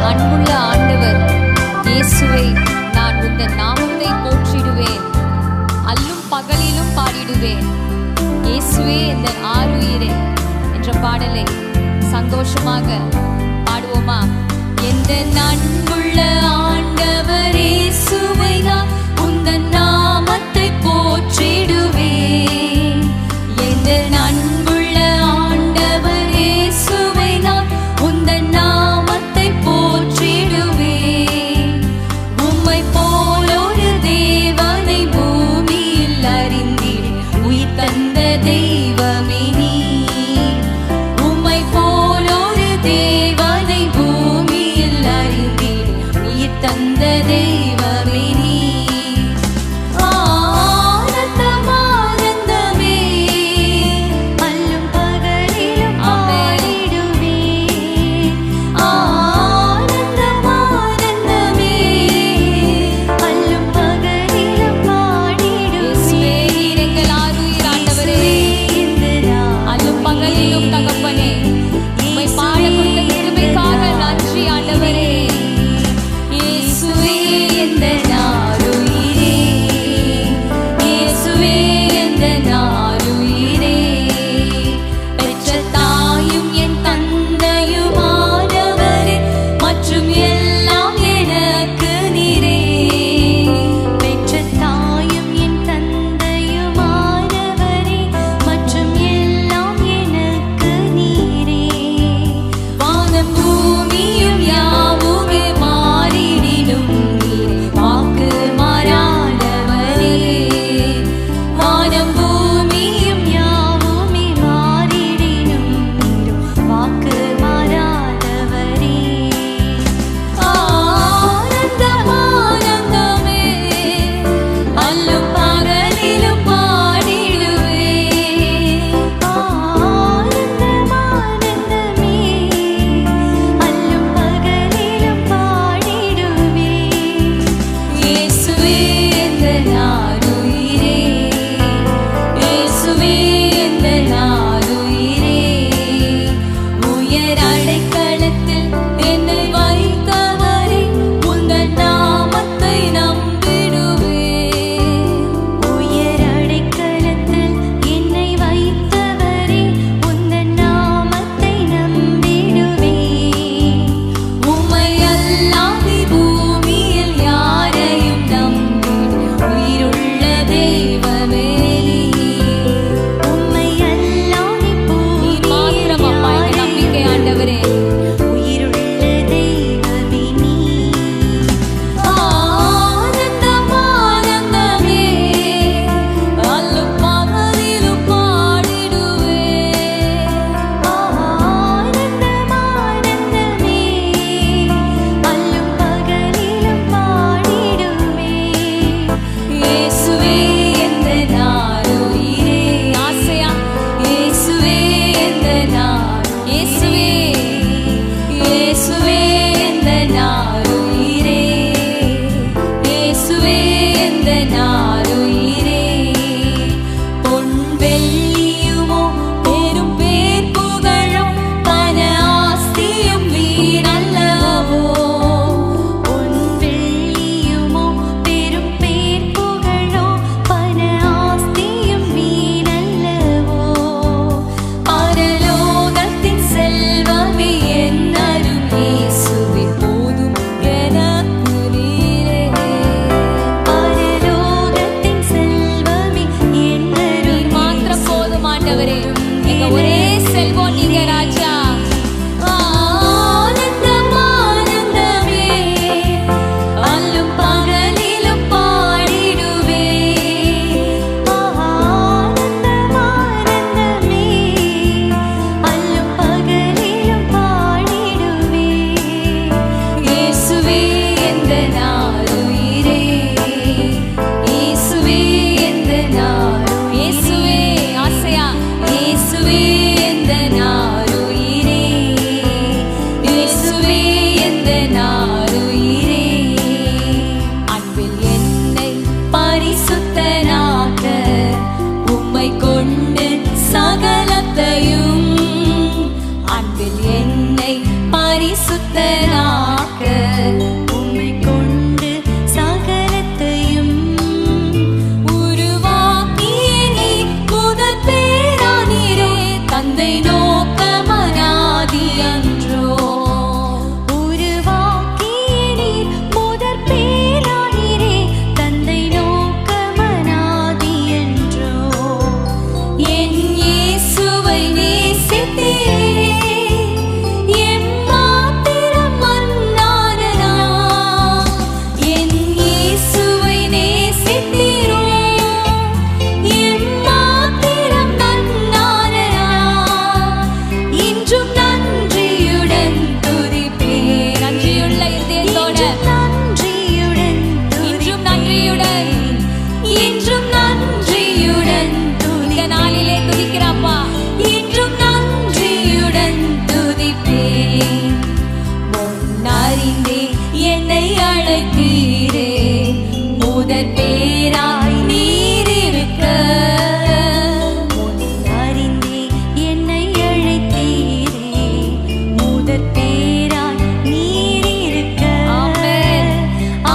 அன்புள்ள ஆண்டவர் இயேசுவே, நான் உந்தன் நாமத்தை போற்றிடுவேன், அல்லும் பகலிலும் பாடிடுவேன். இயேசுவே என்ற ஆருயிரே என்ற பாடலை சந்தோஷமாக பாடுவோமா? எந்த அன்புள்ள ஆண்டவர் இயேசுவே, நான் உந்தன் நாமத்தை போற்றிடுவேன். எந்த அன்புள்ள ஆண்டவர் இயேசுவே, நான் உந்தன் நாமத்தை போற்றிடுவேன். உம்மை போல் ஒரு தேவனை பூமியில் அறிந்தேன், உயிர் தந்த தெய்வமே நீர். உம்மை போல் ஒரு தேவனை பூமியில் அறிந்தேன், உயிர் தந்த தெய்வமே நீர். Yeah. அழைத்தீரே முதற் பேராய் நீர் இருக்க அறிந்தே என்னை அழைத்தீரே முதற் பேராய் நீர் இருக்க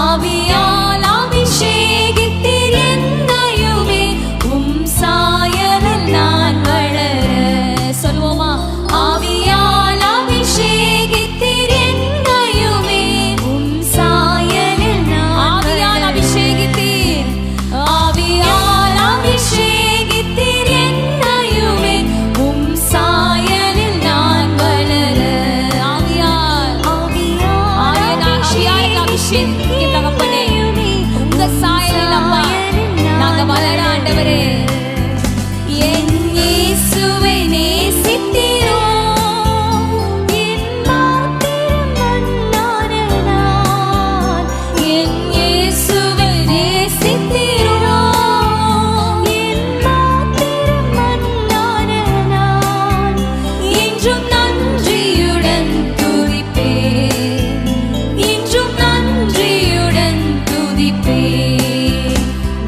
ஆவியால் அபிஷேகித்தீர் என்னையுமே உம் சாயலில் நான் வளர சொல்லுவோமா ஆவியால் அபிஷேகித்தீர் என்னையுமே உம் சாயலில் நான் ஆவியால் அபிஷேகித்தீர் ஆவியால் அபிஷேகித்தீர் என்னையுமே உம் சாயலில் நான் வளர ஆவியால் ஆவியால் அபிஷேகித்தீர் தகப்பனே உங்க சாயலில் அப்பா நாங்க வளர ஆண்டவரே என் இயேசுவை நேசித்தீரோ என் மாத்திரம் மண்ணான நான் என் இயேசுவை நேசித்தீரோ என் மாத்திரம் மண்ணான நான் என்றும் நன்றியுடன் துதிப்பேன் என்றும் நன்றியுடன் துதிப்பேன்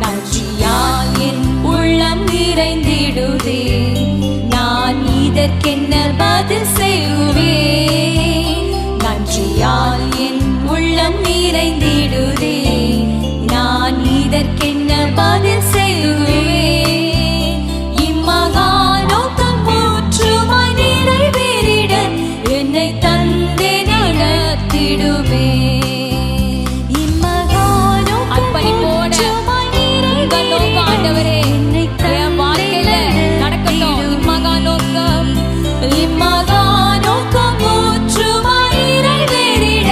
நன்றியால் என் உள்ளம் நிறைந்திடுதே நான் இதற்கென்ன பதில் செய்வேன் நன்றியால் என் உள்ளம் நிறைந்திடுதே நான் இதற்கென்ன பதில் செய்வேன் இம்மகா நோக்கம் முற்றுமாய் நிறைவேறிட என்னை தந்தே நடத்திடுவே இம்மகா அர்ப்பணிப்போட உங்க நோக்கம் ஆண்டவரே என் வாழ்க்கையில நடக்கட்டும் இம்மகா நோக்கம் முற்றுமாய் நிறைவேறிட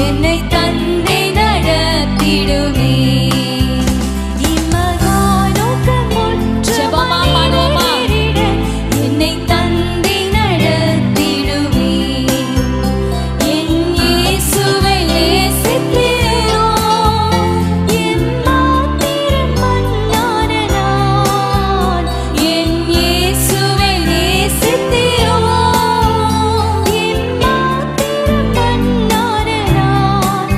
என்னை தந்தே நடத்திடுவே இம்மகா நோக்கம் ஜெபமா பாடுவோமா என்னை தந்தே நடத்திடுவே என் இயேசுவை நேசித்தீரோ என் மாத்திரம் மண்ணான நான் என் இயேசுவை நேசித்தீரோ என் மாத்திரம் மண்ணான நான்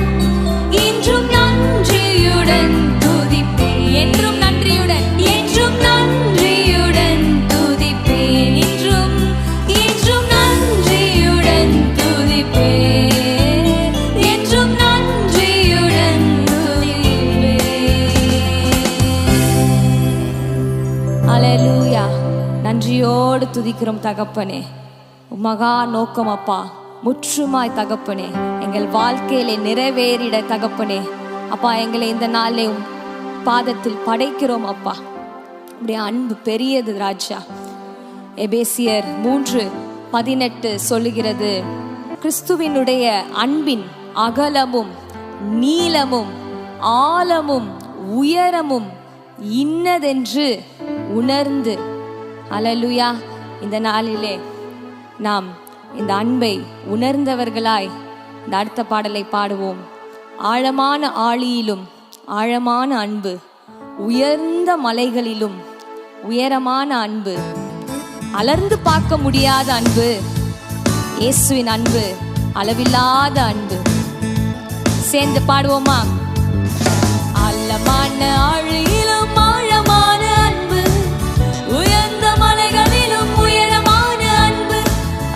என்றும் நன்றியுடன் துதிப்பேன் என்றும் நன்றியுடன் துதிப்பேன் என்றும் நன்றியுடன் துதிப்பேன் என்றும் நன்றியுடன் துதிப்பேன் அல்லேலூயா நன்றியோடு துதிக்கிறோம் தகப்பனே மகா நோக்கம் அப்பா முற்றுமாய் தகப்பனே எங்கள் வாழ்க்கையிலே நிறைவேறிட தகப்பனே அப்பா எங்களை இந்த நாளே உம் பாதத்தில் படைக்கிறோம் அப்பா உடைய அன்பு பெரியது ராஜா எபேசியர் 3:18 சொல்லுகிறது கிறிஸ்துவினுடைய அன்பின் அகலமும் நீளமும் ஆழமும் உயரமும் இன்னதென்று உணர்ந்து அல்லேலூயா இந்த நாளிலே நாம் இந்த அன்பை உணர்ந்தவர்களாய் இந்த அடுத்த பாடலை பாடுவோம் ஆழமான ஆழியிலும் ஆழமான அன்பு உயர்ந்த மலைகளிலும் உயரமான அன்பு அலர்ந்து பார்க்க முடியாத அன்பு இயேசுவின் அன்பு அளவில்லாத அன்பு சேர்ந்து பாடுவோமா ஆழமான ஆழியிலும் ஆழமான அன்பு உயர்ந்த மலைகளிலும் உயரமான அன்பு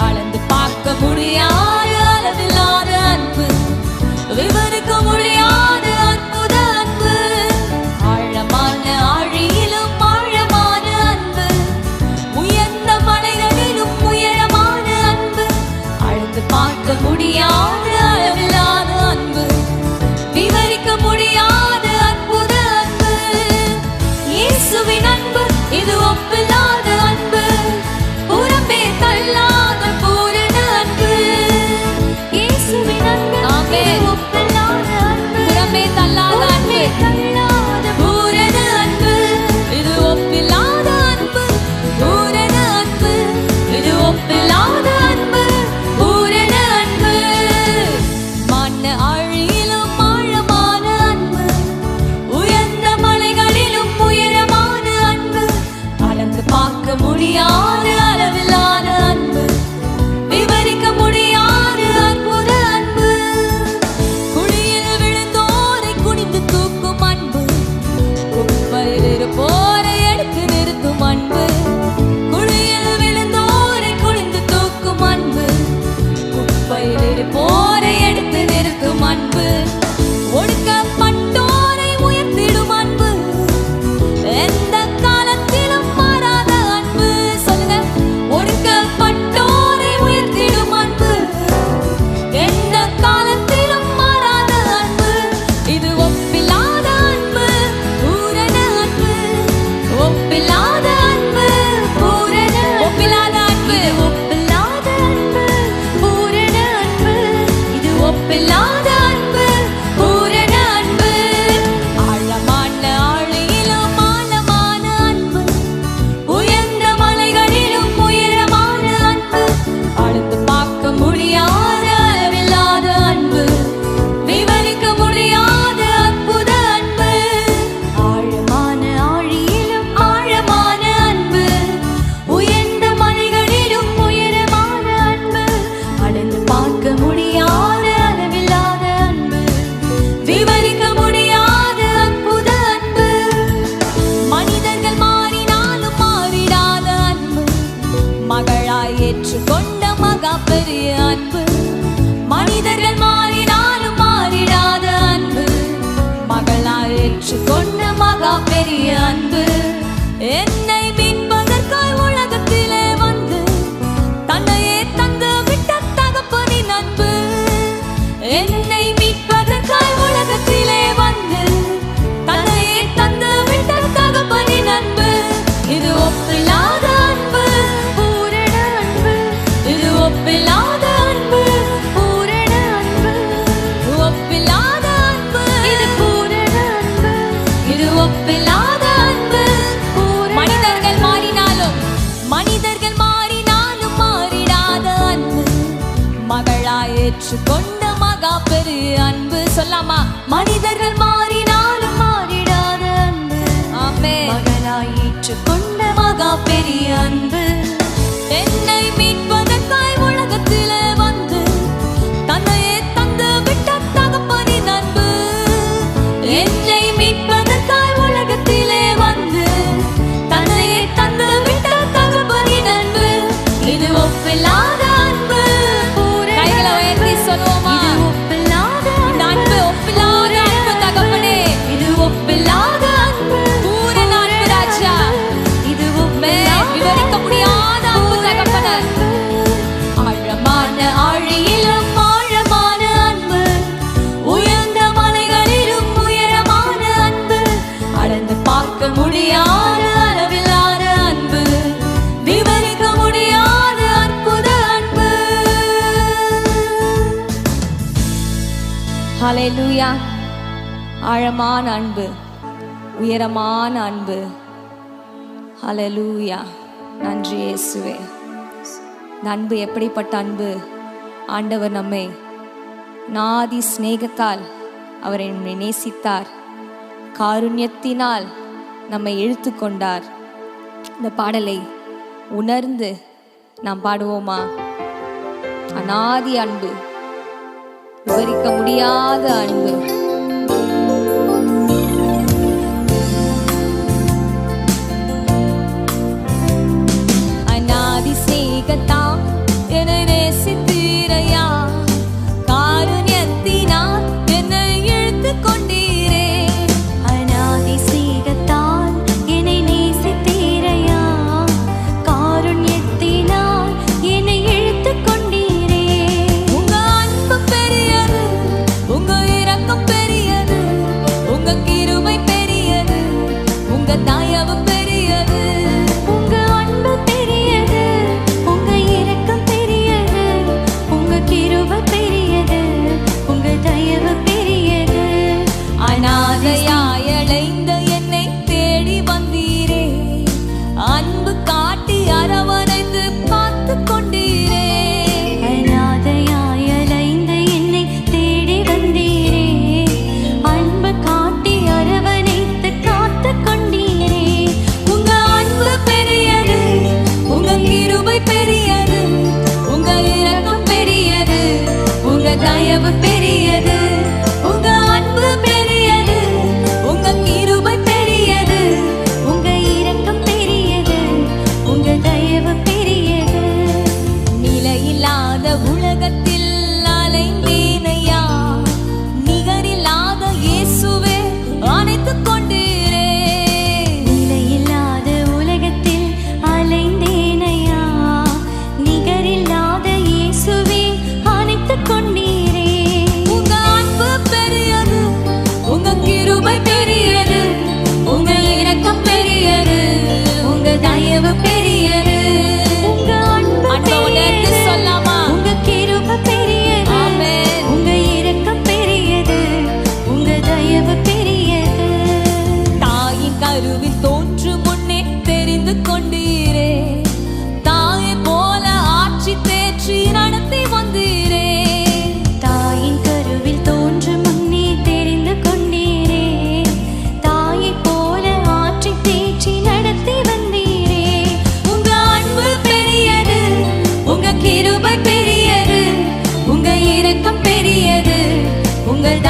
அளந்து பார்க்க முடியாத அளவில்லாத அன்பு விவரிக்க முடியாத அற்புத அன்பு ஆழமான ஆழியிலும் ஆழமான அன்பு உயர்ந்த மலைகளிலும் உயரமான அன்பு அளந்து பார்க்க முடியாத அளவில்லாத அன்பு விவரிக்க முடியாத அற்புத அன்பு இயேசுவின் அன்பு இது ஒப்பில்லாத அன்பு புறம்பே தள்ளாத பூரண அன்பு இயேசுவின் அன்பு ஒப்பில்லாத அன்பு புறம்பே தள்ளாத அன்பு பூரண அன்பு இது ஒப்பில்லாத அன்பு பூரண அன்பு இது ஒப்பில்லாத அன்பு பூரண அன்பு மன ஆழியிலும் ஆழமான அன்பு உயர்ந்த மலைகளிலும் உயரமான அன்பு அளந்து பார்க்க முடியாத அளவில்லாத அன்பு விவரிக்க முடியாத அற்புத அன்பு ஒப்பில்லாத அன்பு, பூரண அன்பு. ஆழமான ஆழியிலும் ஆழமான அன்பு, உயர்ந்த மலைகளிலும் உயரமான அன்பு, அளந்து பார்க்க முடியாத அளவில்லாத அன்பு, விவரிக்க முடியாத அற்புத அன்பு. ஆழமான ஆழியிலும் ஆழமான அன்பு, உயர்ந்த மலைகளிலும் உயரமான அன்பு, அளந்து பார்க்க முடியாத அளவில்லாத அன்பு, விவரிக்க முடியாத அற்புத அன்பு. மனிதர்கள் மாறினாலும் மாறிடாத அன்பு, மகளாய் ஏற்றுக்கொண்ட மகா பெரிய அன்பு. மனிதர்கள் மாறினாலும் மாறிடாத அன்பு, மகளாய் ஏற்றுக்கொண்ட மகா பெரிய அன்பு. என்னை மீட்பதற்காய் உலகத்திலே வந்து தன்னையே தந்து விட்ட தகப்பனின் அன்பு. என்னை மீட்பதற்காய் உலகத்திலே வந்து தன்னையே தந்து விட்ட தகப்பனின் அன்பு. இது ஒப்பில்லாத அன்பு, பூரண அன்பு. இது ஒப்பில்லாத அன்பு, பூரண அன்பு. ஒப்பில்லாத அன்பு, இது பூரண அன்பு. இது ஒப்பில்லாத அன்பு, மனிதர்கள் மாறினாலும் மனிதர்கள் மாறினாலும் மாறிடாத அன்பு, மகளாய் ஏற்றுக்கொண்ட மகா பெரிய அன்பு. சொல்லாமா? மனிதர்கள் மாறினாலும் மாறிடாத அன்பு, ஆமென், மகளாய் ஏற்றுக்கொண்ட மகா பெரிய அன்பு. என்னை மீட்பதற்காய் உலகத்திலே வந்து தன்னையே தந்து விட்ட தகப்பனின் அன்பு. என்னை மீட்பதற்காய் உலகத்திலே வந்து தன்னையே தந்து விட்ட தகப்பனின் அன்பு. இது ஒப்பில்லாத அன்பு, கைகளை உயர்த்தி சொல்லுவோமா? இந்த அன்பு ஒப்பில்லாத அன்பு தகப்பனே. இது ஒப்பில்லாத அன்பு, பூரண அன்பு ராஜா. இது விவரிக்க முடியாத அன்பு தகப்பனே. ஆழமான ஆழியிலும் ஆழமான அன்பு, உயர்ந்த மலைகளிலும் உயரமான அன்பு, அளந்து பார்க்க முடியாத அளவில்லாத அன்பு, விவரிக்க முடியாத அற்புத அன்பு. ஹல்லேலூயா. ஆழமான அன்பு, உயரமான அன்பு. ஹல்லேலூயா. நன்றி இயேசுவே. இந்த அன்பு எப்படிப்பட்ட அன்பு! ஆண்டவர் நம்மை நாதி சிநேகத்தால் அவர் நம்மை நேசித்தார், காருண்யத்தினால் நம்மை இழுத்து கொண்டார். இந்த பாடலை உணர்ந்து நாம் பாடுவோமா? அநாதி அன்பு, விவரிக்க முடியாத அன்பு. அநாதி சிநேகத்தால் என்னை நேசித்தீரையா, காருண்யத்தினால் என்னை இழுத்து கொண்டீரே. அநாதி சிநேகத்தால் என்னை நேசித்தீரையா, காருண்யத்தினால் என்னை இழுத்துக் கொண்டீரே. உங்க அன்பு பெரியது, உங்க இரக்கம் பெரியது.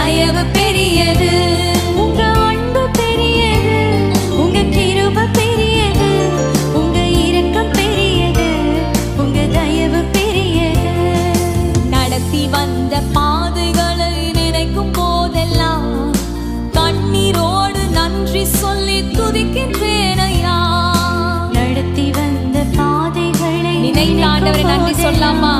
தயவு பெரியது, உங்க அன்பு பெரியது, உங்க கிருபை பெரியது, உங்க இரக்கம் பெரியது, உங்க தயவு பெரியது. நடத்தி வந்த பாதைகளை நினைக்கும் போதெல்லாம் கண்ணீரோடு நன்றி சொல்லி துதிக்கின்றேன் ஐயா. நடத்தி வந்த பாதைகளை நினைத்த ஆண்டவரை நன்றி சொல்லாமா?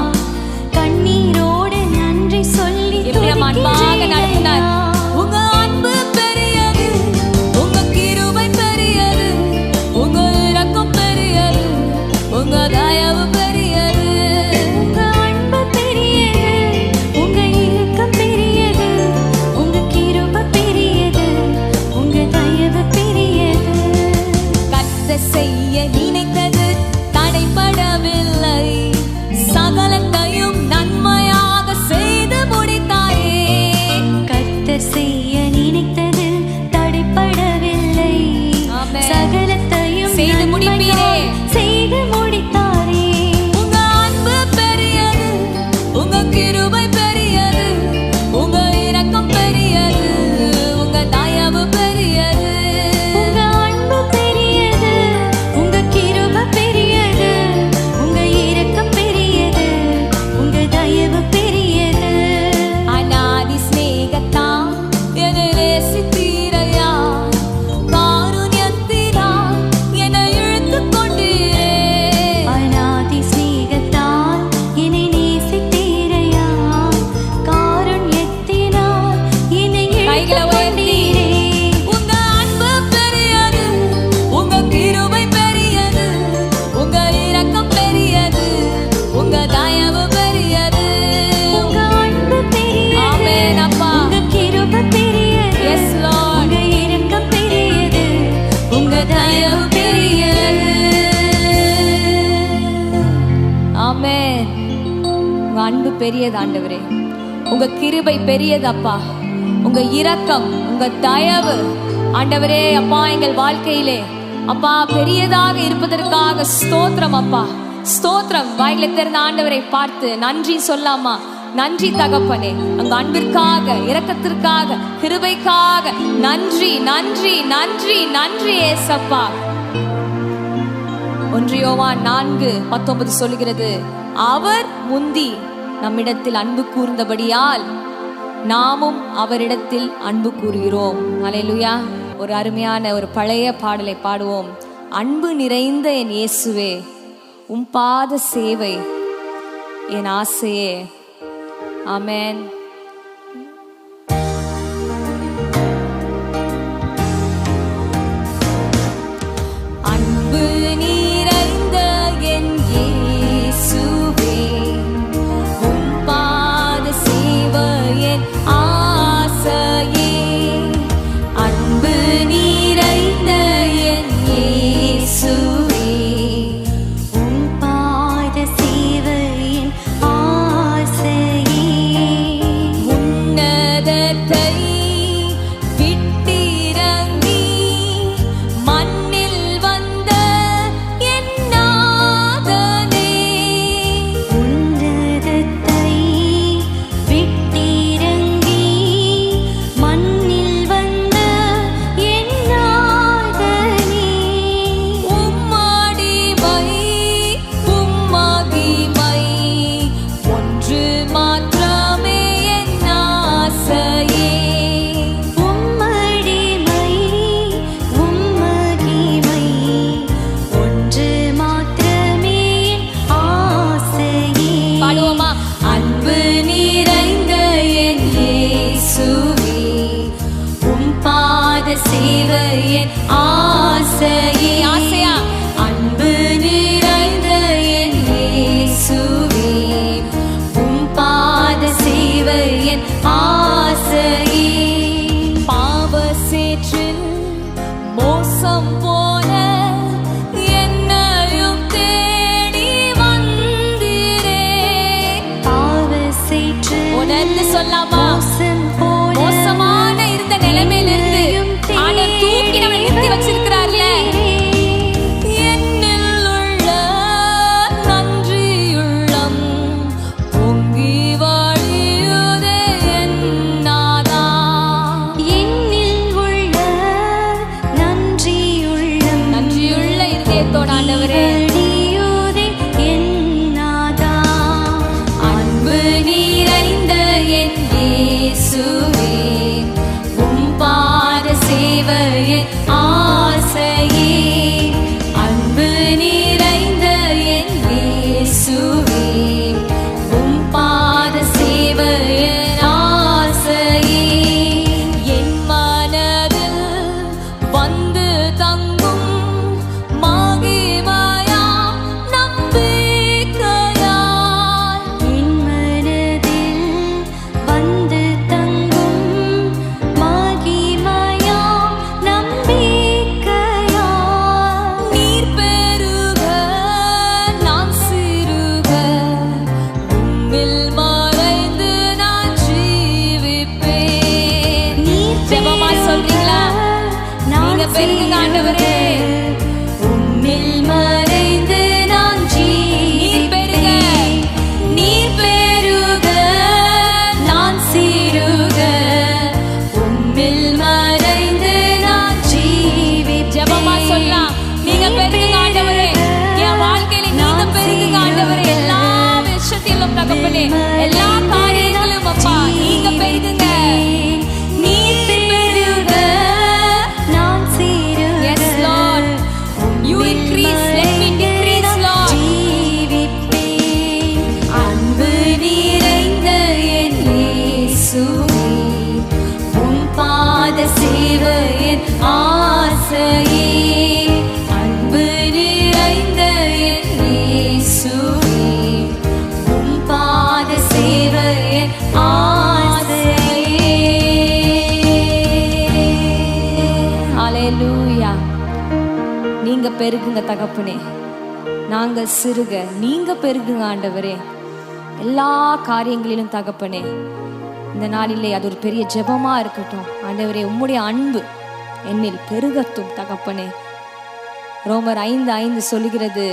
கண்ணீரோடு நன்றி சொல்லி எப்படி நம்ம அன்பாக நடத்தினார். துதிக்கின்றேன். உங்க அன்பு பெரியது, உங்க கிருபை பெரியது, உங்க இரக்கம் பெரியது, உங்க தயவு பெரியது. உங்க அன்பு பெரியது, உங்க இரக்கம் பெரியது, உங்க கிருபை பெரியது, உங்க தயவு பெரியது. கர்த்தர் செய்ய நினைத்தது தடைபடவில்லை, சகலத்தையும் நன்மையாக செய்து முடித்தாயே. கர்த்தர் செய்ய நினைத்தது தடைபடவில்லை, ஆமென். சகலத்தையும் செய்து முடிப்பீரே. நன்மையாய் செய்து முடித்தாரே. உங்க அன்பு பெரியது, உங்க கிருபை பெரியது, உங்க இரக்கம் பெரியது, உங்க தயவு பெரியது. உங்க அன்பு பெரியது, உங்க கிருபை பெரியது, உங்க இரக்கம் பெரியது, உங்க தயவு பெரியது. அநாதி சிநேகத்தால் என்னை நேசித்தீரையா, காருண்யத்தினால் என்னை இழுத்துக் கொண்டீரே. அநாதி சிநேகத்தால் என்னை நேசித்தீரையா, காருண்யத்தினால் என்னை கைகளை இழுத்துக் உயர்த்தி. கொண்டீரே. உங்க அன்பு பெரியது, உங்க கிருபை பெரியது, உங்க இரக்கம் பெரியது, உங்க தயவு பெரியது. உங்க அன்பு பெரியது, ஆமென் அப்பா. உங்க கிருபை பெரியது, Yes, Lord. உங்க இரக்கம் பெரியது, உங்க தயவு பெரியது. ஆமென். உங்க அன்பு பெரியது ஆண்டவரே, உங்க கிருபை பெரியது அப்பா, உங்க இரக்கம், உங்க தயவு ஆண்டவரே அப்பா எங்கள் வாழ்க்கையிலே அப்பா பெரியதாக இருப்பதற்காக ஸ்தோத்திரம் அப்பா, ஸ்தோத்திரம். வாயில திறந்த ஆண்டவரை பார்த்து நன்றி சொல்லாமா? நன்றி தகப்பனே, உங்க அன்பிற்காக, இரக்கத்திற்காக, கிருபைக்காக நன்றி நன்றி நன்றி நன்றி ஏசப்பா. 1 யோவான் 4:19 சொல்லுகிறது, அவர் முந்தி நம்மிடத்தில் அன்பு கூர்ந்தபடியால் நாமும் அவரிடத்தில் அன்பு கூறுகிறோம். அல்லேலூயா. ஒரு அருமையான ஒரு பழைய பாடலை பாடுவோம். அன்பு நிறைந்த என் இயேசுவே, உம் பாத சேவை என் ஆசையே. ஆமென். அன்பு நிறைந்த என் இயேசுவே, உம் பாத சேவை என் ஆசையே. அன்பு நிறைந்த என் இயேசுவே, உம் பாத சேவையின் ஆசையே. உன்னதத்தை விட்டிறங்கி மண்ணில் வந்த என் நாதனே. உன்னதத்தை விட்டிறங்கி மண்ணில் வந்த என் நாதனே. உம்மடிமை உம்மகிமை ஒன்று மாத்திரமே என் ஆசையே. பாத சேவையின் ஆசையே அன்பு நிறைந்த என் இயேசுவே உம் பாத சேவையின் ஆசையே. ஹல்லேலூயா. நீங்க பெருகுங்க தகப்பனே, நாங்க சிறுக, நீங்க பெருகுங்க ஆண்டவரே எல்லா காரியங்களிலும் தகப்பனே. இந்த நாளிலே அது ஒரு பெரிய ஜெபமா இருக்கட்டும் ஆண்டவரே. உம்முடைய அன்பு என்னில் பெருகட்டும் தகப்பனே. ரோமர் 5:5 சொல்லுகிறது,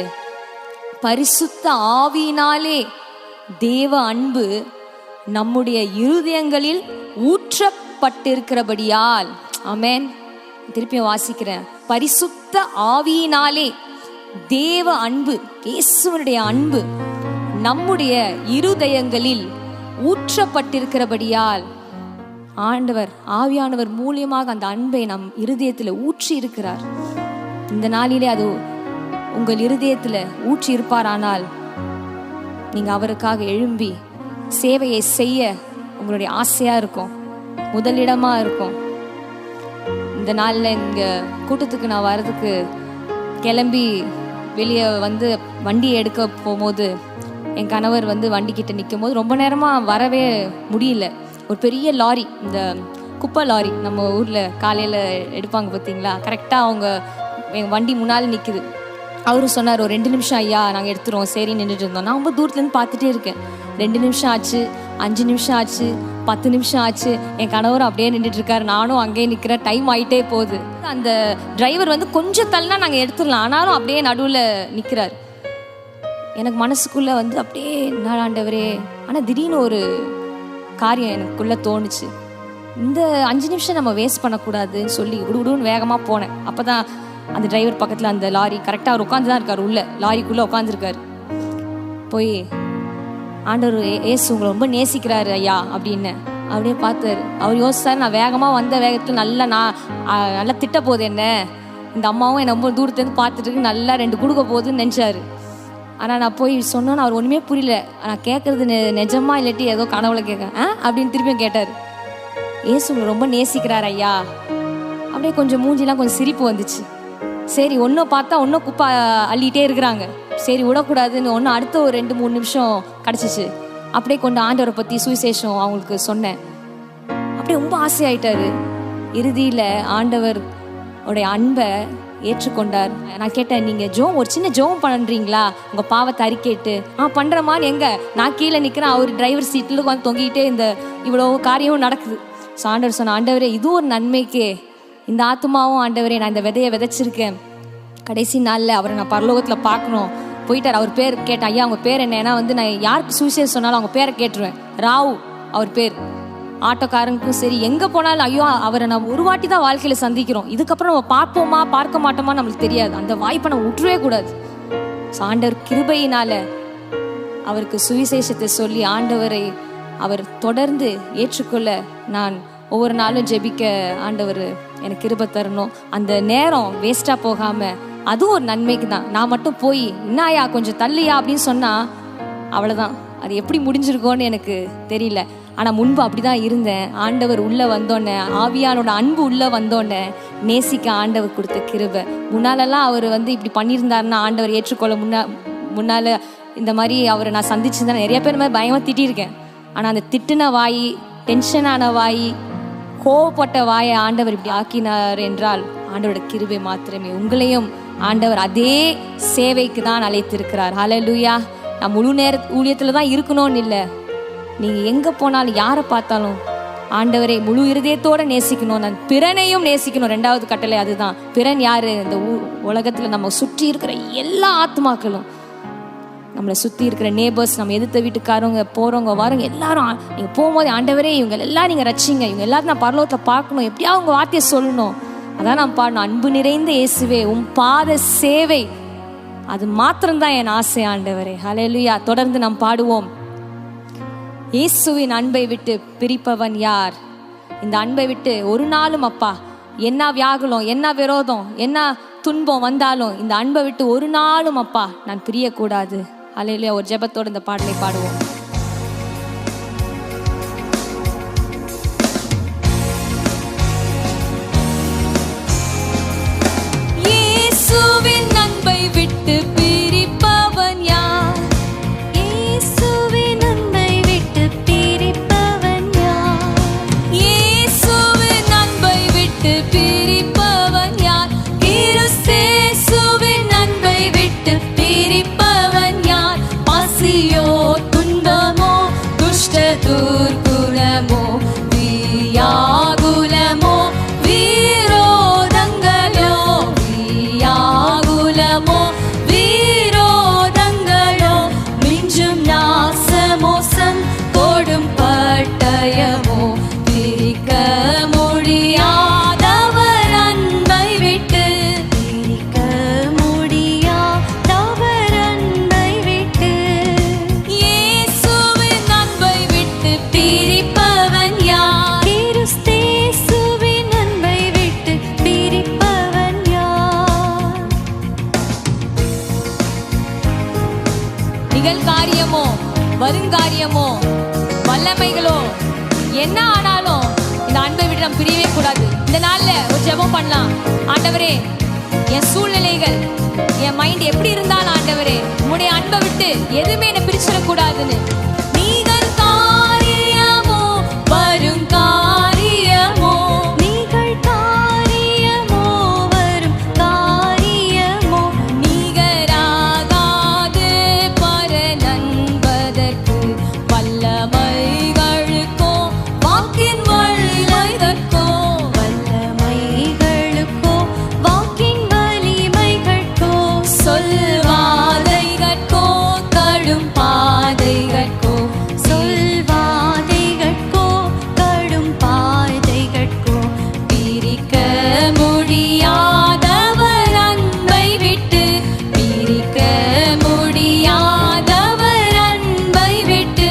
பரிசுத்த ஆவியினாலே தேவ அன்பு நம்முடைய இருதயங்களில் ஊற்றப்பட்டிருக்கிறபடியால். ஆமென். திருப்பியும் வாசிக்கிறேன். பரிசுத்த ஆவியினாலே தேவ அன்பு, இயேசுவினுடைய அன்பு நம்முடைய இருதயங்களில் ஊற்றப்பட்டிருக்கிறபடியால். ஆண்டவர் ஆவியானவர் மூலியமாக அந்த அன்பை நம் இருதயத்தில் ஊற்றி இருக்கிறார். இந்த நாளிலே அது உங்கள் இருதயத்தில் ஊற்றி இருப்பாரானால் நீங்க அவருக்காக எழும்பி சேவையை செய்ய உங்களுடைய ஆசையா இருக்கும், முதலிடமா இருக்கும். இந்த நாளில் இங்க கூட்டத்துக்கு நான் வர்றதுக்கு கிளம்பி வெளியே வந்து வண்டியை எடுக்க போகும்போது என் கணவர் வந்து வண்டிக்கிட்ட நிற்கும் போது ரொம்ப நேரமாக வரவே முடியல. ஒரு பெரிய லாரி, இந்த குப்பை லாரி நம்ம ஊரில் காலையில் எடுப்பாங்க பார்த்தீங்களா, கரெக்டாக அவங்க என் வண்டி முன்னால் நிற்குது. அவரு சொன்னார், ஒரு 2 நிமிஷம் ஐயா நாங்கள் எடுத்துருவோம். சரி நின்றுட்டு இருந்தோம். நான் ரொம்ப தூரத்துலேருந்து பார்த்துட்டே இருக்கேன். 2 நிமிஷம் ஆச்சு, 5 நிமிஷம் ஆச்சு, 10 நிமிஷம் ஆச்சு. என் கணவரும் அப்படியே நின்றுட்டு இருக்காரு, நானும் அங்கேயே நிற்கிறேன். டைம் ஆகிட்டே போகுது. அந்த டிரைவர் வந்து கொஞ்சம் தள்ளினா நாங்கள் எடுத்துடலாம், ஆனாலும் அப்படியே நடுவில் நிற்கிறார். எனக்கு மனசுக்குள்ளே வந்து அப்படியே என்ன ஆண்டவரே. ஆனால் திடீர்னு ஒரு காரியம் எனக்குள்ளே தோணுச்சு, இந்த 5 நிமிஷம் நம்ம வேஸ்ட் பண்ணக்கூடாதுன்னு சொல்லி குடுகுடுன்னு வேகமாக போனேன். அப்போ தான் அந்த டிரைவர் பக்கத்தில் அந்த லாரி கரெக்டாக அவர் உட்காந்து தான் இருக்கார், உள்ள லாரிக்குள்ளே உட்காந்துருக்காரு. போய் ஆண்டவர் ஏசு உங்களை ரொம்ப நேசிக்கிறாரு ஐயா அப்படின்னு அப்படியே பார்த்தாரு. அவர் யோசிச்சார், நான் வேகமாக வந்த வேகத்தில் நல்லா திட்ட போகுது என்ன, இந்த அம்மாவும் என்னை ரொம்ப தூரத்துலேருந்து பார்த்துட்டு நல்லா 2 கொடுக்க போகுதுன்னு நினச்சாரு. ஆனால் நான் போய் சொன்னோன்னு அவர் ஒன்றுமே புரியல. நான் கேட்குறது நிஜமா இல்லாட்டி ஏதோ கனவுல கேட்கேன் அப்படின்னு திருப்பியும் கேட்டார். ஏசு உங்களை ரொம்ப நேசிக்கிறார் ஐயா. அப்படியே கொஞ்சம் மூஞ்சிலாம் கொஞ்சம் சிரிப்பு வந்துச்சு. சரி, ஒன்றும் பார்த்தா ஒன்றும் குப்பை அள்ளிகிட்டே இருக்கிறாங்க, சரி விடக்கூடாதுன்னு ஒன்று அடுத்த ஒரு 2-3 நிமிஷம் கிடச்சிச்சு. அப்படியே கொண்டு ஆண்டவரை பற்றி சுவிசேஷம் அவங்களுக்கு சொன்னேன். அப்படியே ரொம்ப ஆசையாயிட்டாரு. இறுதியில் ஆண்டவர் உடைய அன்பை ஏற்றுக்கொண்டார். நான் கேட்டேன், நீங்கள் ஒரு சின்ன ஜெபம் பண்ணுறீங்களா உங்கள் பாவத்தை அறிக்கைட்டு? பண்ணுற மாதிரி. எங்கே நான் கீழே நிற்கிறேன், அவர் டிரைவர் சீட்டில் வந்து தொங்கிக்கிட்டே இந்த இவ்வளோ காரியமும் நடக்குது. ஸோ ஆண்டவர் சொன்ன, ஆண்டவரே இது ஒரு நன்மைக்கே இந்த ஆத்மாவும் ஆண்டவரே நான் இந்த விதையை விதைச்சிருக்கேன், கடைசி நாளில் அவரை நான் பரலோகத்தில் பார்க்கணும். போயிட்டார். அவர் பேர் கேட்டேன், ஐயா அவங்க பேர் என்ன? ஏன்னா வந்து நான் யாருக்கு சுவிசேஷம் சொன்னாலும் அவங்க பேரை கேட்டுருவேன். ராவ் அவர் பேர். ஆட்டோக்காரனுக்கும் சரி, எங்கே போனாலும் ஐயோ அவரை நம்ம ஒரு வாட்டி தான் வாழ்க்கையில் சந்திக்கிறோம், இதுக்கப்புறம் நம்ம பார்ப்போமா பார்க்க மாட்டோமா நம்மளுக்கு தெரியாது. அந்த வாய்ப்பை நம்ம விட்டுறவே கூடாது. ஸோ ஆண்டவர் கிருபையினால் அவருக்கு சுவிசேஷத்தை சொல்லி ஆண்டவரை அவர் தொடர்ந்து ஏற்றுக்கொள்ள நான் ஒவ்வொரு நாளும் ஜெபிக்க ஆண்டவர் எனக்கு கிருபை தரணும். அந்த நேரம் வேஸ்ட்டாக போகாமல் அதுவும் ஒரு நன்மைக்கு தான். நான் மட்டும் போய் என்னாயா கொஞ்சம் தள்ளியா அப்படின்னு சொன்னால் அவ்வளோதான், அது எப்படி முடிஞ்சிருக்கோன்னு எனக்கு தெரியல. ஆனால் முன்பு அப்படி தான் இருந்தேன். ஆண்டவர் உள்ளே வந்தோடனே, ஆவியானோட அன்பு உள்ளே வந்தோடனே நேசிக்க ஆண்டவர் கொடுத்த கிருபை. முன்னாலெல்லாம் அவர் வந்து இப்படி பண்ணியிருந்தாருன்னா ஆண்டவர் ஏற்றுக்கொள்ள முன்னால் இந்த மாதிரி அவரை நான் சந்திச்சுருந்தேன். நிறைய பேர் மாதிரி பயமாக திட்டியிருக்கேன். ஆனால் அந்த திட்டின வாய், டென்ஷனான வாய், கோவப்பட்ட வாயை ஆண்டவர் இப்படி ஆக்கினார் என்றால் ஆண்டவரோட கிருபை மாத்திரமே. உங்களையும் ஆண்டவர் அதே சேவைக்கு தான் அழைத்திருக்கிறார். ஹல்லேலூயா. நான் முழு நேர ஊழியத்தில் தான் இருக்கணும்னு இல்லை, நீங்கள் எங்கே போனாலும் யாரை பார்த்தாலும் ஆண்டவரை முழு இருதயத்தோடு நேசிக்கணும். நான் பிறனையும் நேசிக்கணும். 2வது கட்டளை அதுதான். பிறன் யார்? இந்த உலகத்தில் நம்ம சுற்றி இருக்கிற எல்லா ஆத்மாக்களும், நம்மளை சுற்றி இருக்கிற நேபர்ஸ், நம்ம எதிர்த்த வீட்டுக்காரவங்க, போகிறவங்க வரவங்க எல்லாரும் நீங்கள் போகும்போது ஆண்டவரே இவங்க எல்லாம் நீங்கள் ரட்சிங்க, இவங்க எல்லாரும் நான் பரலோகத்தில் பார்க்கணும், எப்படியா அவங்க வார்த்தையை சொல்லணும். அதான் நான் பாடணும், அன்பு நிறைந்த இயேசுவே உம் பாத சேவை, அது மாத்திரம்தான் என் ஆசை ஆண்டவரே. ஹல்லேலூயா. தொடர்ந்து நாம் பாடுவோம். இயேசுவின் அன்பை விட்டு பிரிப்பவன் யார்? இந்த அன்பை விட்டு ஒரு நாளும் அப்பா என்ன வியாகுலம், என்ன விரோதம், என்ன துன்பம் வந்தாலும் இந்த அன்பை விட்டு ஒரு நாளும் அப்பா நான் பிரியக்கூடாது. ஹல்லேலூயா. ஒரு ஜெபத்தோடு இந்த பாடலை பாடுவோம். வருங்காரியமோ வல்லமைகளோ என்ன ஆனாலும் இந்த அன்பை விட்டு நம்ம பிரியவே கூடாது. இந்த நாள்ல ஒரு ஜெபம் பண்ணலாம். ஆண்டவரே, என் சூழ்நிலைகள், என் மைண்ட் எப்படி இருந்தாலும் ஆண்டவரே, உம்முடைய அன்பை விட்டு எதுவுமே என்னை பிரிச்சிடக்கூடாதுன்னு. நீங்கள் காரியமோ வரும் காரியமோ, நீங்கள் காரியமோ வரும் காரியமோ, நிகராகாது பரநன்பதற்கு வல்லமைகளுக்கோ வாக்கின் வல்லமைகளுக்கோ, வல்லமைகளுக்கோ வாக்கின் வலிமைகளுக்கோ, சொல்வாதைகட்கோ கடும் பாதைகட்கோ, சொல்வாதைகட்கோ கடும் பாதைகட்கோ, பிரிக்க முடியாதவர் அன்பை விட்டு, பிரிக்க முடியாதவர் அன்பை விட்டு,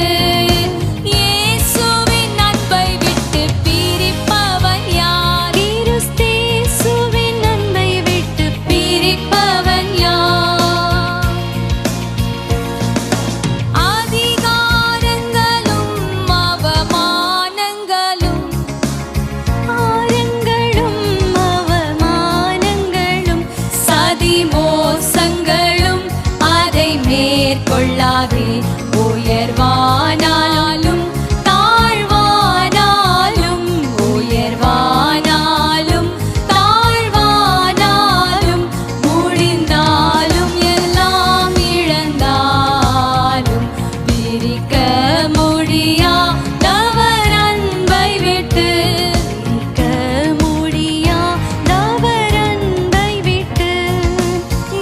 இயேசுவின் அன்பை விட்டு பிரிப்பவன் யார்? கிறிஸ்தேசுவின் அன்பை விட்டு பிரிப்பவன் யார்? அதிகாரங்களும் அவமானங்களும், ஆரங்களும் அவமானங்களும், சதி மோசங்களும் அதை மேற்கொள்ளாதே. உயர்வானாலும் தாழ்வானாலும், உயர்வானாலும் தாழ்வானாலும், முடிந்தாலும் எல்லாம் இழந்தாலும், பிரிக்க முடியாதவர் அன்பை விட்டு, பிரிக்க முடியாதவர் அன்பை விட்டு,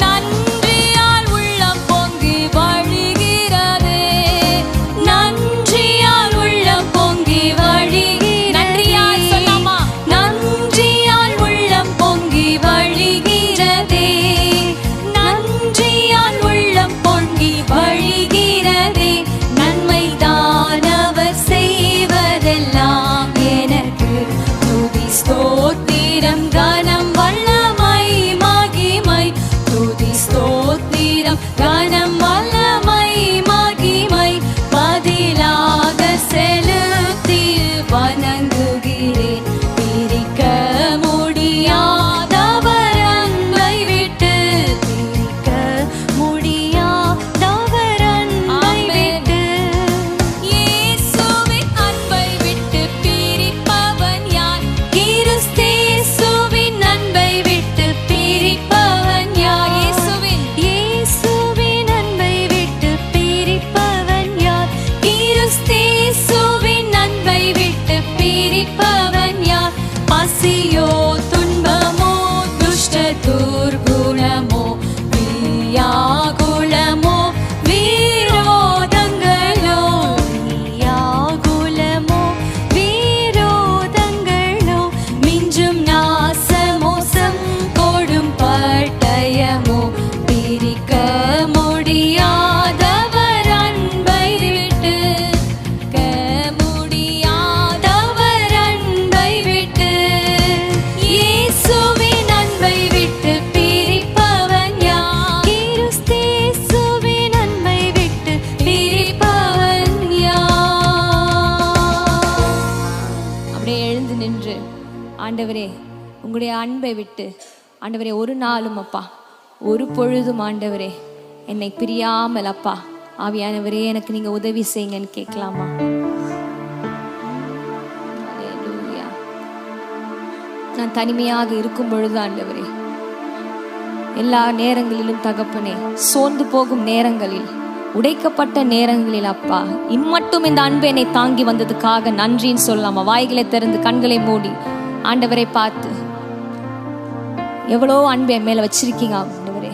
நன்றியால் உள்ளம் பொங்கி வழிகிறதே, நன்றியால் உள்ளம் பொங்கி வழிகிறதே. நன்றியால் சொல்லாமா? நன்றியால் உள்ளம் பொங்கி வழிகிறதே, நன்றியால் உள்ளம் பொங்கி வழிகிறதே. நன்மைதான் அவர் செய்வதெல்லாம் எனக்கு, துதி ஸ்தோத்திரம் கனம் வல்லமை மகிமை, துதி ஸ்தோத்திரம் கனம் வல்லமை மகிமை, பதிலாக செலுத்தி வணங்குகிறேன். பிரிக்க முடியாதவர் அன்பை விட்டு, பிரிக்க முடியாதவர் அன்பை விட்டு, இயேசுவின் அன்பை விட்டு பிரிப்பவன் யார்? கிறிஸ்தேசுவின் அன்பை விட்டு பிரிப்பவன் யார்? இயேசுவின் அன்பை விட்டு பிரிப்பவன் யார்? கிறிஸ்தேசுவின் அன்பை விட்டு பிரிப்பவன் யார்? பசியோ துன்பமோ துஷ்ட துர்குணமோ வியாகுலமோ விரோதங்களோ, வியாகுலமோ விரோதங்களோ, மிஞ்சும் நாசமோசம் கொடும் பட்டயமோ, பிரிக்க முடியாதவர் அன்பை விட்டு, முடியாதவர் அன்பை விட்டு, இயேசுவின் அன்பை விட்டு பிரிப்பவன் யார்? கிறிஸ்தேசுவின் அன்பை விட்டு பிரிப்பவன் யார்? அப்படியே எழுந்து நின்று, ஆண்டவரே உங்களுடைய அன்பை விட்டு ஆண்டவரே ஒரு நாளும் அப்பா, ஒரு பொழுதும் ஆண்டவரே என்னை பிரியாமல் அப்பா, ஆவியானவரே எனக்கு நீங்க உதவி செய்யுங்கன்னு கேட்கலாமா? அல்லேலூயா. நான் தனிமையாக இருக்கும் பொழுது ஆண்டவரே, எல்லா நேரங்களிலும் தகப்பனே, சோர்ந்து போகும் நேரங்களில், உடைக்கப்பட்ட நேரங்களில் அப்பா, இம்மட்டும் இந்த அன்பு என்னை தாங்கி வந்ததுக்காக நன்றின்னு சொல்லலாமா? வாய்களை திறந்து கண்களை மூடி ஆண்டவரை பார்த்து, எவ்வளோ அன்பு என் மேல வச்சிருக்கீங்க ஆண்டவரே,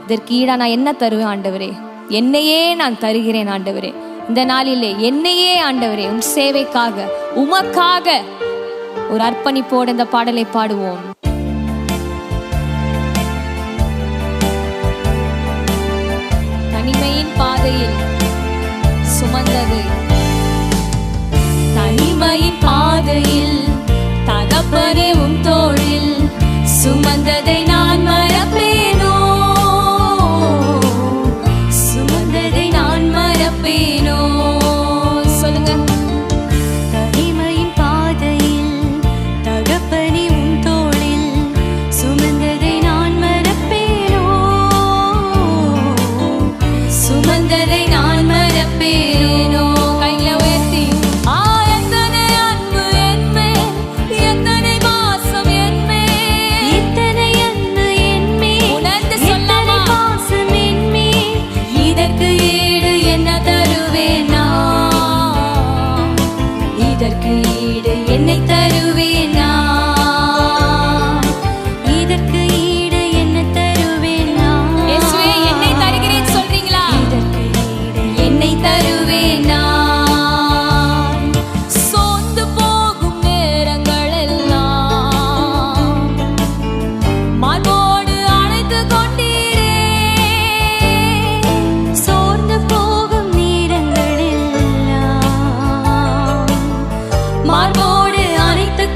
இதற்கு ஈடா நான் என்ன தருவேன் ஆண்டவரே? என்னையே நான் தருகிறேன் ஆண்டவரே. இந்த நாளிலே என்னையே ஆண்டவரே உன் சேவைக்காக, உமக்காக ஒரு அர்ப்பணிப்போடு இந்த பாடலை பாடுவோம். தனிமையின் பாதையில் சுமந்தது, தனிமையின் பாதையில் தகப்பனே உம் தோளில் சுமந்ததை நான் மறப்பேனோ, சுமந்ததை நான் மறப்பேனோ?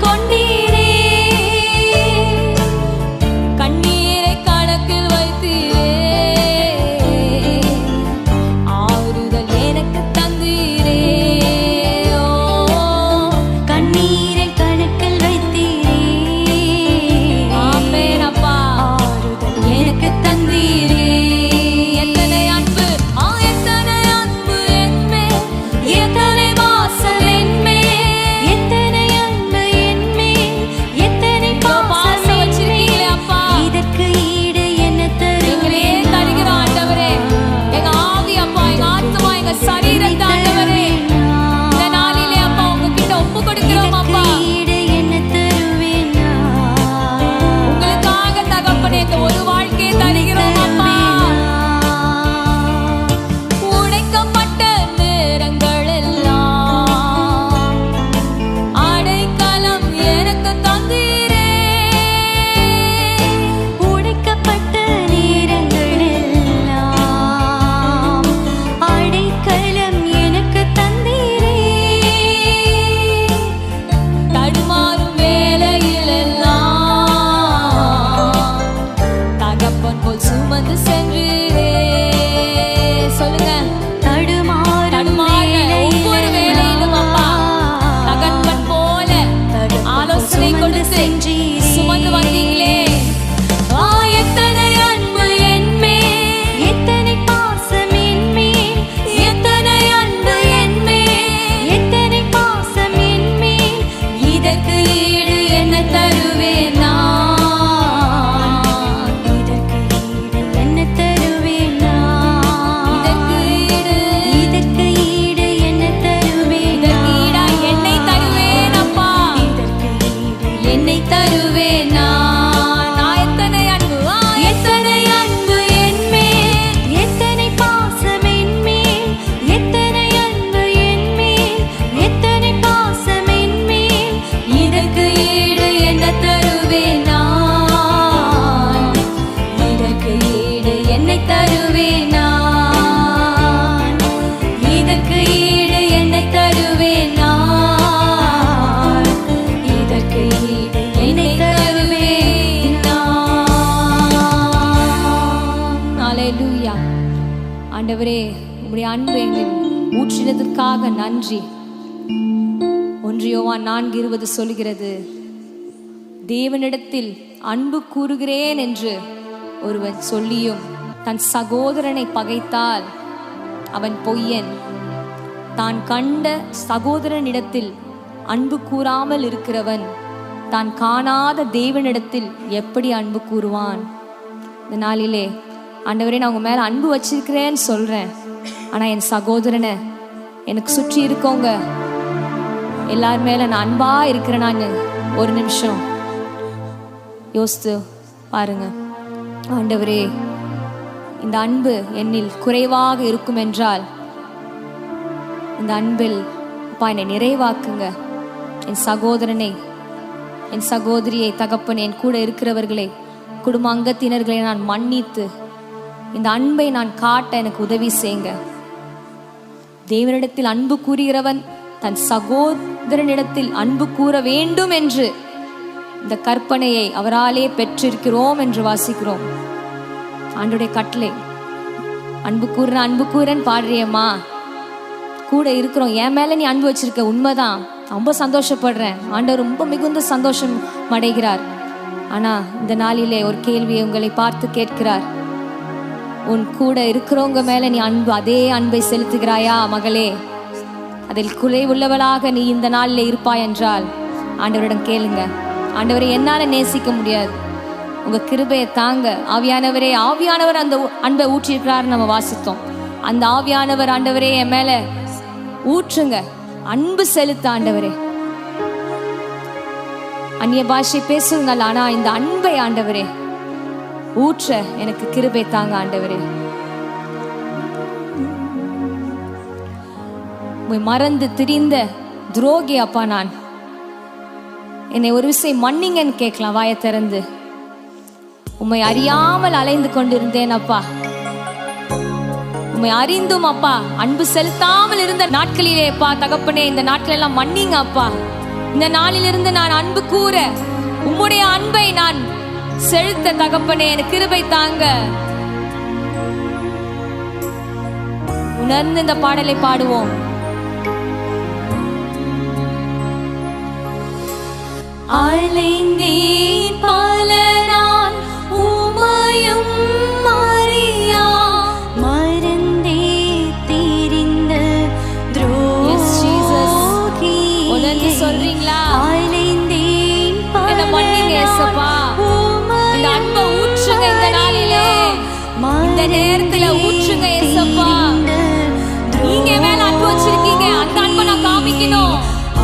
கொண்டீரே, கண்ணீரை கணக்கில் வைத்தீரே, ஆறுதல் எனக்கு தந்தீரே. ஓ, கண்ணீரை கணக்கில் வைத்தீரே, ஆமென் அப்பா, ஆறுதல் எனக்கு தந்தீரே. எத்தனை அன்பு, எத்தனை அன்பு என்மேல், எத்தனை வாசல் என்மேல், எத்தனை அன்பு என்மேல், எத்தனை பாசம் பாசம் வச்சிருக்கீங்களே அப்பா. இதற்கு ஈடு என்ன எங்களே தருவேன் தருகிற ஆண்டவரே, எங்க ஆவி அப்பா, எங்க ஆத்மா, எங்க சரீரத்தை ஆண்டவரே, இந்த நாளிலே அப்பா உங்ககிட்ட ஒப்பு கொடுக்கிறோம் அப்பா. ஈடு என்ன தருவேன் உங்களுக்காக தகப்பனே இந்த ஒரு வாழ்க்கையை தருகிறோம் அப்பா. உடைக்கப்பட்ட நேரங்கள் எல்லாம் அடைக்கலம் எனக்கு தந்தீரே, உடைக்கப்பட்ட நேரங்கள் எல்லாம் அடைக்கலம் எனக்கு தந்தீரே, தடுமாறும் வேளையில் எல்லாம் தகப்பன் போல் சுமந்து சென்றீரே. சொல்லுங்க, தடுமாற ஒவ்வொரு வேளையிலும் அப்பா தகப்பன் போல ஆலோசனை கொடுத்து சுமந்து வந்தீங்களே. எத்தனை அன்பு என்மேல், எத்தனை பாசம் என்மேல், எத்தனை அன்பு என்மேல், எத்தனை பாசம் என்மேல், இதற்கு ஈடு என்ன தருவேன் நான், இதற்கு ஈடு என்ன தருவேன் நான், இதற்கு ஈடு இதற்கு ஈடு என்ன தருவேன் இதற்கு ஈடா என்னை தருவேன் அப்பா, இதற்கு ஈடு என்னை தருவேன் நான். எத்தனை அன்பு, எத்தனை அன்பு என்மேல், எத்தனை பாசம் என்மேல், எத்தனை அன்பு என்மேல், எத்தனை பாசம் என்மேல், இதற்கு ஈடு என்ன தருவேன் நான், இதற்கு ஈடு என்னை தருவேன் நான், இதற்கு ஈடு என்னை தருவேன் நான், இதற்கு ஈடு என்னை தருவேன் நான். ஹல்லேலூயா. ஆண்டவரே, உம்முடைய அன்பை எங்களில் ஊற்றினதற்காக நன்றி. 1 யோவான் 4:20 சொல்கிறது, தேவனிடத்தில் அன்பு கூறுகிறேன் என்று ஒருவன் சொல்லியும் தன் சகோதரனை பகைத்தால் அவன் பொய்யன். தான் கண்ட சகோதரனிடத்தில் அன்பு கூறாமல் இருக்கிறவன் தான் காணாத தேவனிடத்தில் எப்படி அன்பு கூறுவான்? இந்த நாளிலே ஆண்டவரே, நான் உங்க மேல அன்பு வச்சிருக்கிறேன்னு சொல்றேன், ஆனா என் சகோதரனை, எனக்கு சுற்றி இருக்கவங்க எல்லார் மேல நான் அன்பா இருக்கிறேனான்னு ஒரு நிமிஷம் யோசித்து பாருங்க. ஆண்டவரே, இந்த அன்பு என்னில் குறைவாக இருக்கும் என்றால் இந்த அன்பில் அப்பா என்னை நிறைவாக்குங்க. என் சகோதரனை, என் சகோதரியை, தகப்பன், என் கூட இருக்கிறவர்களை, குடும்ப அங்கத்தினர்களை நான் மன்னித்து இந்த அன்பை நான் காட்ட எனக்கு உதவி செய்யுங்க. தேவனிடத்தில் அன்பு கூறுகிறவன் தன் சகோதரனிடத்தில் அன்பு கூற வேண்டும் என்று இந்த கற்பனையை அவராலே பெற்றிருக்கிறோம் என்று வாசிக்கிறோம். ஆண்டவருடைய கட்டளை, அன்பு கூறன் பாடுறியம்மா, கூட இருக்கிறோம், என் மேல நீ அன்பு வச்சிருக்க, உண்மைதான், ரொம்ப சந்தோஷப்படுறேன். ஆண்டவர் ரொம்ப மிகுந்த சந்தோஷம் அடைகிறார். ஆனா இந்த நாளிலே ஒரு கேள்வியை உங்களை பார்த்து கேட்கிறார். உன் கூட இருக்கிறவங்க மேல நீ அதே அன்பை செலுத்துகிறாயா மகளே? அதில் குறைவுள்ளவளாக நீ இந்த நாளில் இருப்பாய் என்றால் ஆண்டவரிடம் கேளுங்க. ஆண்டவரை என்னால நேசிக்க முடியாது, உங்க கிருபையை தாங்க ஆவியானவரே. ஆவியானவர் அந்த அன்பை ஊற்றிருக்கிறார் நம்ம வாசித்தோம். அந்த ஆவியானவர் ஆண்டவரே என் மேல ஊற்றுங்க, அன்பு செலுத்த ஆண்டவரே. அந்நிய பாஷை பேசுங்கள், ஆனா இந்த அன்பை ஆண்டவரே ஊற்ற எனக்கு கிருபை தாங்க ஆண்டவரே. மறந்து திரிந்த துரோகி அப்பா, நான் என்னை ஒரு விஷயம் மன்னிங்கன்னு கேட்கலாம் வாயை திறந்து. உம்மை அறியாமல் அலைந்து கொண்டிருந்தேன் அப்பா, உம்மை அறிந்தும் அப்பா அன்பு செலுத்தாமல் இருந்த நாட்களிலே அப்பா தகப்பனே, இந்த நாட்கள் எல்லாம் மன்னிங்க அப்பா. இந்த நாளிலிருந்து நான் அன்பு கூற, உம்முடைய அன்பை நான் செலுத்த தகப்பனே எனக்கு கிருபை தாங்க. உணர்ந்து இந்த பாடலை பாடுவோம். அலைந்தேன் பல நாள் உமையும் மரியா, மறந்தே தெரிந்த துரோகி. உணர்ந்து சொல்றீங்களா? அலைந்தேன் என்ன மன்னிங்க இயேசுப்பா. இந்த அன்பை ஊற்றுங்க இந்த நாளிலே, இந்த நேரத்துல ஊற்றுங்க இயேசுப்பா. நீங்க மேல அன்பு வச்சிருக்கீங்க, அந்த அன்பை நான் காமிக்கணும்.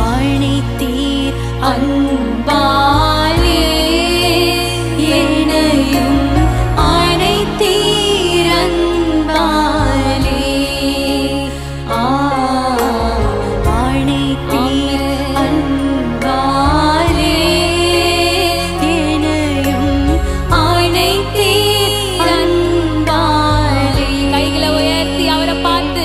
அழைத்தீர் அன்பாலே என்னையும் அழைத்தீர் அன்பாலே. அழைத்தீர் அன்பாலே என்னையும் அழைத்தீர் அன்பாலே. கைகளை உயர்த்தி அவரை பார்த்து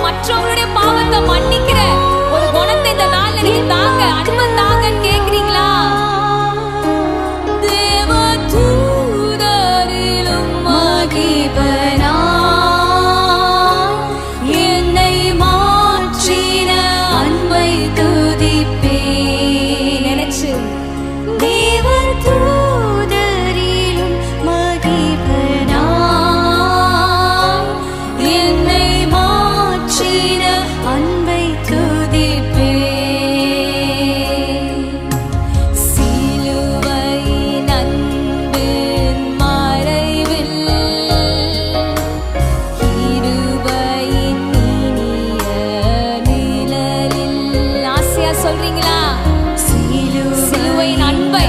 மற்றவங்களுடைய பாவத்தை மன்னிக்கிற ஒரு குணத்தை இந்த நாள் எனக்கு தாங்க, அன்பை தாங்கன்னு கேக்குறீங்களா? தேவ தூதரிலும் மகிபனா என்னை மாற்றின அன்பை துதிப்பே. நினைச்சு தேவ தூதரிலும் மகிபனா என்னை மாற்றின அன்பை துதிப்பே. சிலுவையின் அன்பின் மறைவில் கிருபையின் இனிய நிழலில். ஆசையா சொல்றீங்களா? சிலுவையின் அன்பை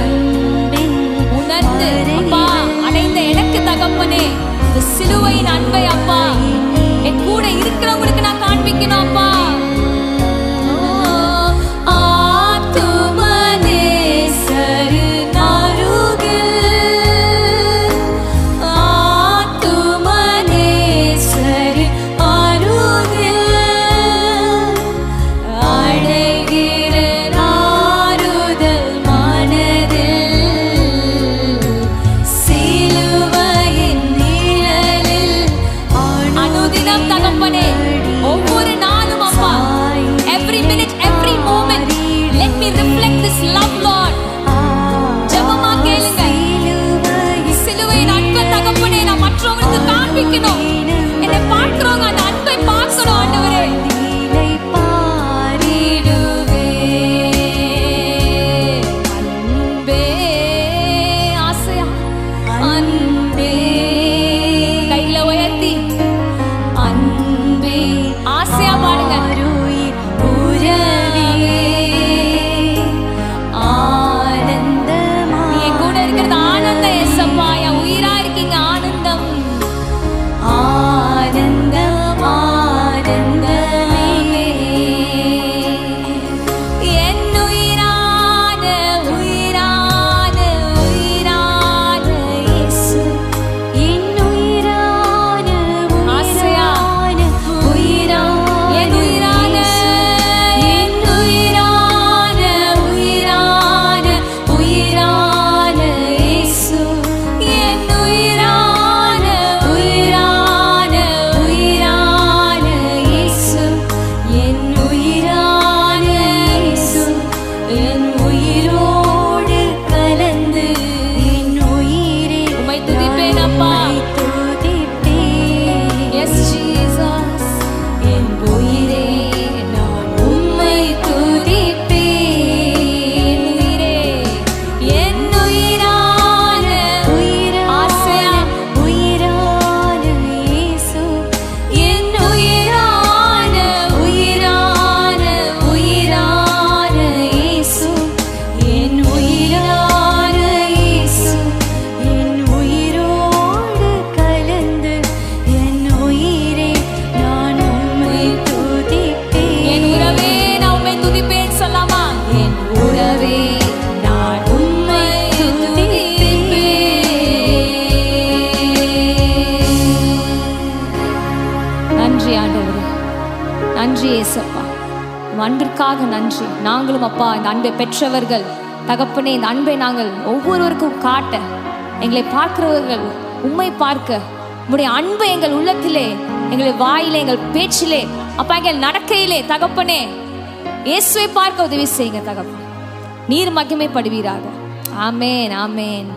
உணர்ந்து அப்பா அடைந்த எனக்கு தகப்பனே, இந்த சிலுவையின் அன்பை அப்பா என் கூட இருக்கிறவங்களுக்கு நான் காண்பிக்கணும் அப்பா. அனுதினம் தகப்பனே, ஒவ்வொரு நாளும் அன்பிற்காக நன்றி. நாங்களும் அப்பா இந்த அன்பை பெற்றவர்கள் தகப்பனே, இந்த அன்பை நாங்கள் ஒவ்வொருவருக்கும் காட்ட, எங்களை பார்க்கிறவர்கள் உம்மை பார்க்க, உம்முடைய அன்பை எங்கள் உள்ளத்திலே, எங்களை வாயிலே, எங்கள் பேச்சிலே, அப்பா எங்கள் நடக்கையிலே தகப்பனே இயேசுவை பார்க்க உதவி செய்யுங்க தகப்பனே. நீர் மகிமைப்படுவீராக. ஆமேன், ஆமேன்.